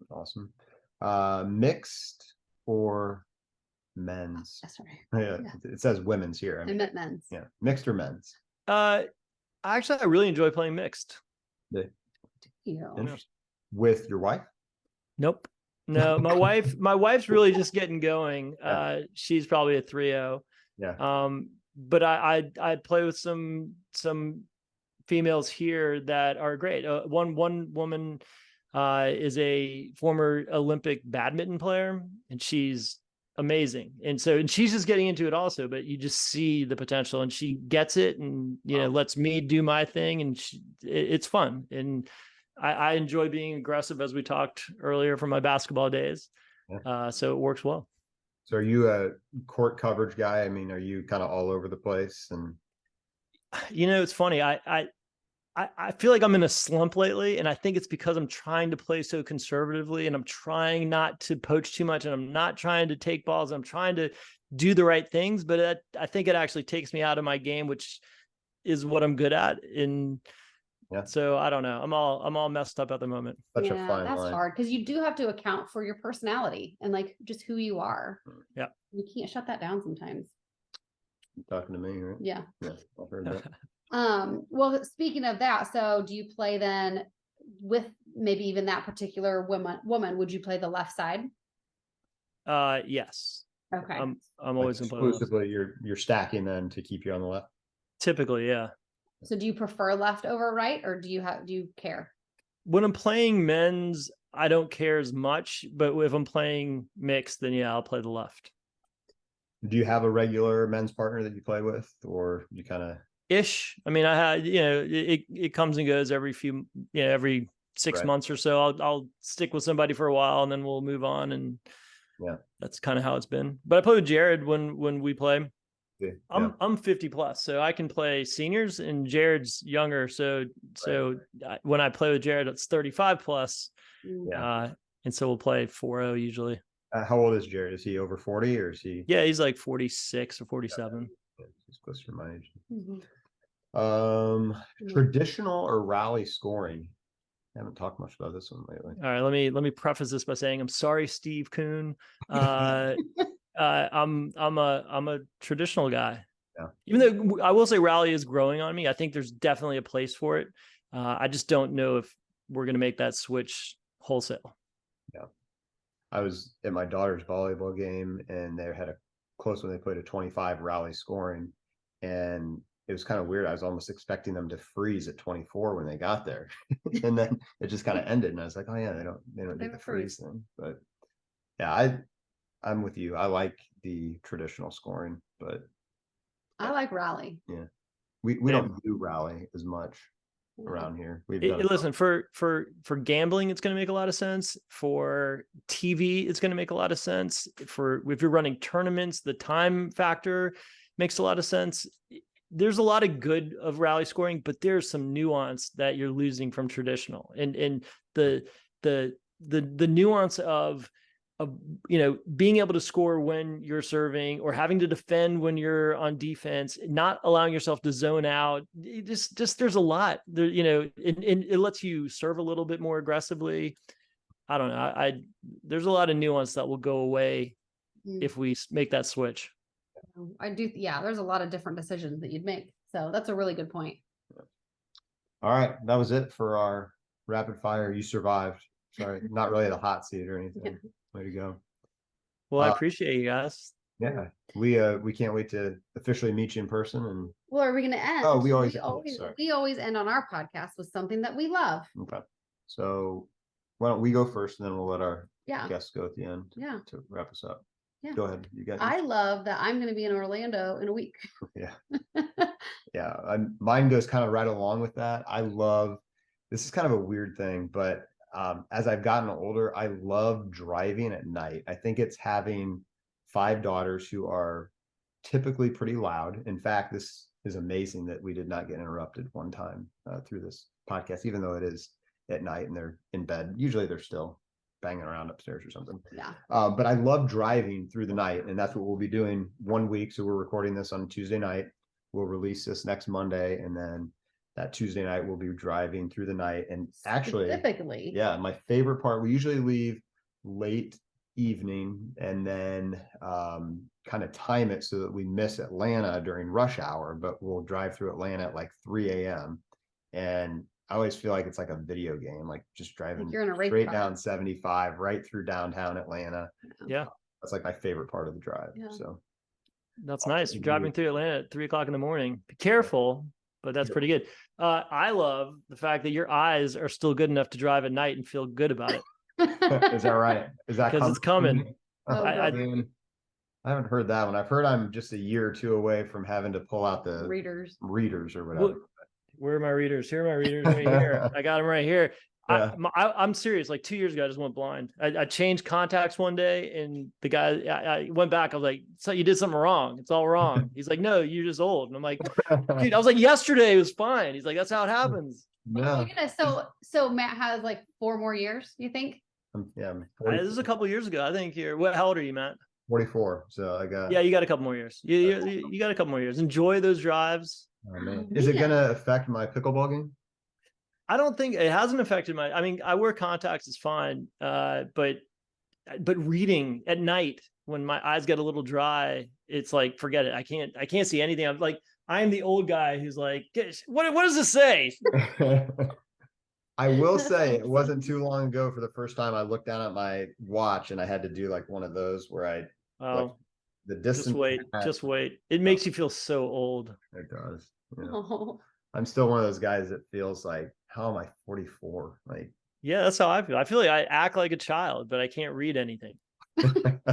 Awesome. Mixed or men's? That's right. Yeah, it says women's here. I meant men's. Yeah, mixed or men's? Actually, I really enjoy playing mixed. You. Interesting. With your wife? Nope. No, my wife's really just getting going. Yeah. She's probably a 3-0. Yeah. But I play with some females here that are great. One woman is a former Olympic badminton player, and she's amazing. And she's just getting into it also, but you just see the potential, and she gets it, and lets me do my thing, and it's fun. And I enjoy being aggressive, as we talked earlier from my basketball days. Yeah. So it works well. So are you a court coverage guy? I mean, are you kind of all over the place? And it's funny. I feel like I'm in a slump lately, and I think it's because I'm trying to play so conservatively, and I'm trying not to poach too much, and I'm not trying to take balls. I'm trying to do the right things, but I think it actually takes me out of my game, which is what I'm good at. So I don't know. I'm all messed up at the moment. such a fine that's line. hard because you do have to account for your personality and like just who you are. Yeah. You can't shut that down sometimes. You're talking to me, right? Yeah. Yeah, I've heard that. Well, speaking of that, so do you play then with maybe even that particular woman, would you play the left side? Yes. Okay. I'm always gonna play left. Exclusively, you're stacking then to keep you on the left. Typically, yeah. So do you prefer left over right, or do you care? When I'm playing men's, I don't care as much, but if I'm playing mixed, then yeah, I'll play the left. Do you have a regular men's partner that you play with, or you kind of? Ish. I mean, I had, it comes and goes every 6 Right. months or so. I'll stick with somebody for a while, and then we'll move on. And Yeah. that's kind of how it's been. But I play with Jared when we play. Yeah. I'm 50 plus, so I can play seniors, and Jared's younger. So when I play with Jared, it's 35 plus. Yeah. And so we'll play 4-0 usually. How old is Jared? Is he over 40 or is he? Yeah, he's like 46 or 47. Yeah, he's close to my age. Mhm. Traditional or rally scoring? I haven't talked much about this one lately. All right, let me preface this by saying I'm sorry, Steve Kuhn. I'm a traditional guy. Yeah. Even though I will say rally is growing on me, I think there's definitely a place for it. I just don't know if we're going to make that switch wholesale. Yeah. I was at my daughter's volleyball game, and they had a close one. They played a 25 rally scoring, and it was kind of weird. I was almost expecting them to freeze at 24 when they got there. And then it just kind of ended. And I was like, oh yeah, they don't do the freeze thing. But yeah, I'm with you. I like the traditional scoring, but I like rally. yeah, we don't do rally as much around here. We've done Listen, for gambling, it's going to make a lot of sense. For TV, it's going to make a lot of sense. If you're running tournaments, the time factor makes a lot of sense. There's a lot of good of rally scoring, but there's some nuance that you're losing from traditional, and the nuance of being able to score when you're serving or having to defend when you're on defense, not allowing yourself to zone out. Just there's a lot there, and it lets you serve a little bit more aggressively. I don't know. There's a lot of nuance that will go away if we make that switch. I do. Yeah. There's a lot of different decisions that you'd make. So that's a really good point. All right. That was it for our rapid fire. You survived. Sorry, not really the hot seat or anything. Yeah. Way to go. Well, I appreciate you guys. Yeah, we can't wait to officially meet you in person. And well, are we going to end? Oh, we always end on our podcast with something that we love. Okay, so why don't we go first, and then we'll let our guests go at the end. Yeah, to wrap us up. Yeah, go ahead. You guys. I love that I'm going to be in Orlando in a week. Yeah, yeah. Mine goes kind of right along with that. I love. This is kind of a weird thing, but as I've gotten older, I love driving at night. I think it's having 5 daughters who are typically pretty loud. In fact, this is amazing that we did not get interrupted one time through this podcast, even though it is at night and they're in bed. Usually they're still banging around upstairs or something. Yeah. But I love driving through the night, and that's what we'll be doing 1 week. So we're recording this on Tuesday night. We'll release this next Monday, and then that Tuesday night we'll be driving through the night. And actually, specifically, yeah, my favorite part, we usually leave late evening and then kind of time it so that we miss Atlanta during rush hour, but we'll drive through Atlanta at like 3 a.m. And I always feel like it's like a video game, like just driving like you're in a race straight car. down 75 right through downtown Atlanta. Yeah, that's like my favorite part of the drive. Yeah. So that's nice. Driving through Atlanta at 3 o'clock in the morning. Be careful, but that's pretty good. I love the fact that your eyes are still good enough to drive at night and feel good about it. Is that right? Is that because it's coming? I haven't heard that one. I've heard I'm just a year or two away from having to pull out the readers or whatever. Well, where are my readers? Here are my readers right here. I got them right here. Yeah. I'm serious. Like 2 years ago, I just went blind. I changed contacts one day, and the guy, I went back. I was like, "So you did something wrong? It's all wrong." He's like, "No, you're just old." And I'm like, "Dude, I was like, yesterday it was fine." He's like, "That's how it happens." Yeah. So Matt has like 4 more years. You think? Yeah. This is a couple years ago. I think how old are you, Matt? 44. So I got. Yeah, you got a couple more years. You got a couple more years. Enjoy those drives. Oh, man. Is it gonna affect my pickleball game? I don't think it hasn't affected I mean, I wear contacts, it's fine. But reading at night when my eyes get a little dry, it's like, forget it. I can't see anything. I'm like, I'm the old guy who's like, what does this say? I will say it wasn't too long ago for the first time I looked down at my watch and I had to do like one of those where the distance. Just wait. It makes you feel so old. It does. Yeah. I'm still one of those guys that feels like, how am I 44? Like, yeah, that's how I feel. I feel like I act like a child, but I can't read anything.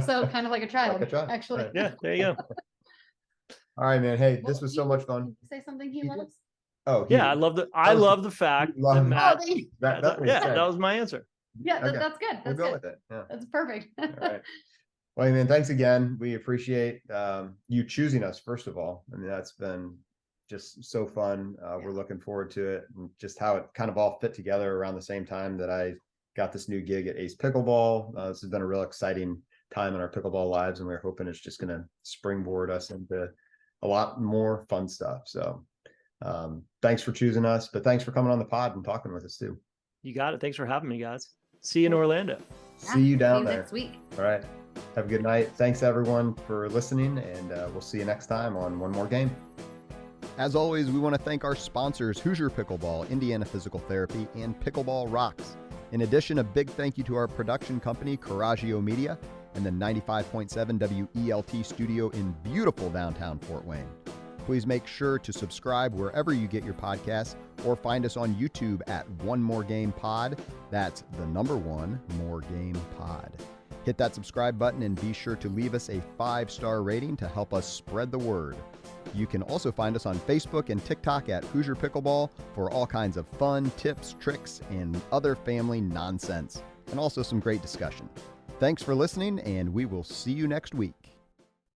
So kind of like a child, actually. Right. Yeah, there you go. All right, man. Hey, this was so much fun. Say something he loves. Oh, yeah, I love the fact that Matt. That was my answer. Yeah, that's good. We'll go with it. Yeah. That's perfect. All right. Well, man, thanks again. We appreciate you choosing us, first of all. I mean, that's been just so fun. We're looking forward to it, and just how it kind of all fit together around the same time that I got this new gig at Ace Pickleball. This has been a real exciting time in our pickleball lives, and we're hoping it's just going to springboard us into a lot more fun stuff. So thanks for choosing us, but thanks for coming on the pod and talking with us too. You got it. Thanks for having me, guys. See you in Orlando. See you down there next week. All right. Have a good night. Thanks everyone for listening, and we'll see you next time on One More Game. As always, we want to thank our sponsors, Hoosier Pickleball, Indiana Physical Therapy, and Pickleball Rocks. In addition, a big thank you to our production company, Coraggio Media, and the 95.7 WELT studio in beautiful downtown Fort Wayne. Please make sure to subscribe wherever you get your podcasts or find us on YouTube at One More Game Pod. That's the number 1 More Game Pod. Hit that subscribe button and be sure to leave us a 5-star rating to help us spread the word. You can also find us on Facebook and TikTok at Hoosier Pickleball for all kinds of fun, tips, tricks, and other family nonsense, and also some great discussion. Thanks for listening, and we will see you next week.